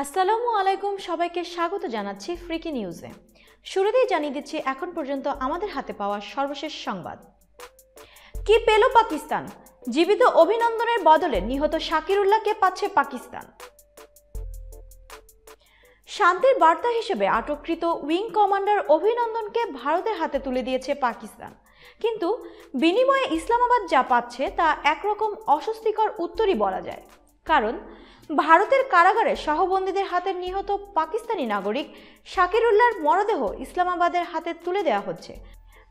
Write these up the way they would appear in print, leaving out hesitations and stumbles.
আসসালামু আলাইকুম, সবাইকে স্বাগত জানাচ্ছি ফ্রিকি নিউজে। শুরুতেই জানিয়ে দিচ্ছি এখন পর্যন্ত আমাদের হাতে পাওয়া সর্বশেষ সংবাদ। কি পেল পাকিস্তান? জীবিত অভিনন্দনের বদলে নিহত শাকিরুল্লাহকে পাচ্ছে পাকিস্তান। শান্তির বার্তা হিসেবে আটককৃত উইং কমান্ডার অভিনন্দনকে ভারতের হাতে তুলে দিয়েছে পাকিস্তান, কিন্তু বিনিময়ে ইসলামাবাদ যা পাচ্ছে তা একরকম অস্বস্তিকর উত্তরই বলা যায়। কারণ ভারতের কারাগারে সহবন্দীদের হাতে নিহত পাকিস্তানি নাগরিক শাকিরুল্লাহর মরদেহ ইসলামাবাদের হাতে তুলে দেওয়া হচ্ছে।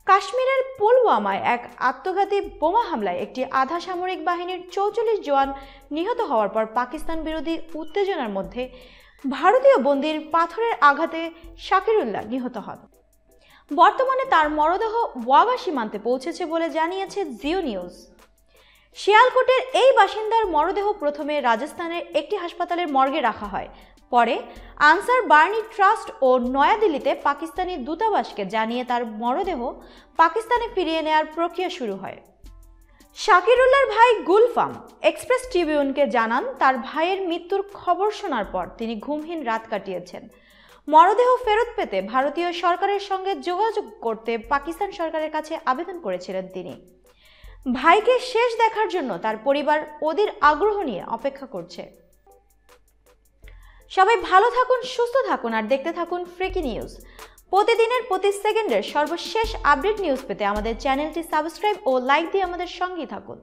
কাশ্মীরের পুলওয়ামায় এক আত্মঘাতী বোমা হামলায় একটি আধা সামরিক বাহিনীর 44 জওয়ান নিহত হওয়ার পর পাকিস্তান বিরোধী উত্তেজনার মধ্যে ভারতীয় বন্দীর পাথরের আঘাতে শাকিরুল্লাহ নিহত হন। বর্তমানে তার মরদেহ ওয়াগা সীমান্তে পৌঁছেছে বলে জানিয়েছে জিও নিউজ। শিয়ালকোটের এই বাসিন্দার মরদেহ প্রথমে রাজস্থানের একটি হাসপাতালের মর্গে রাখা হয়, পরে আনসার বার্নি ট্রাস্ট ও নয়াদিল্লিতে পাকিস্তানি দূতাবাসকে জানিয়ে তার মরদেহ পাকিস্তানে ফিরিয়ে নেওয়ার প্রক্রিয়া শুরু হয়। শাকিরুল্লাহর ভাই গুলফাম এক্সপ্রেস ট্রিবিউনকে জানান, তার ভাইয়ের মৃত্যুর খবর শোনার পর তিনি ঘুমহীন রাত কাটিয়েছেন। মরদেহ ফেরত পেতে ভারতীয় সরকারের সঙ্গে যোগাযোগ করতে পাকিস্তান সরকারের কাছে আবেদন করেছিলেন তিনি। ভাইকে শেষ দেখার জন্য তার পরিবার অধীর আগ্রহ নিয়ে অপেক্ষা করছে। সবাই ভালো থাকুন, সুস্থ থাকুন আর দেখতে থাকুন ফ্রিকি নিউজ। প্রতিদিনের প্রতি সেকেন্ডের সর্বশেষ আপডেট নিউজ পেতে আমাদের চ্যানেলটি সাবস্ক্রাইব ও লাইক দিয়ে আমাদের সঙ্গেই থাকুন।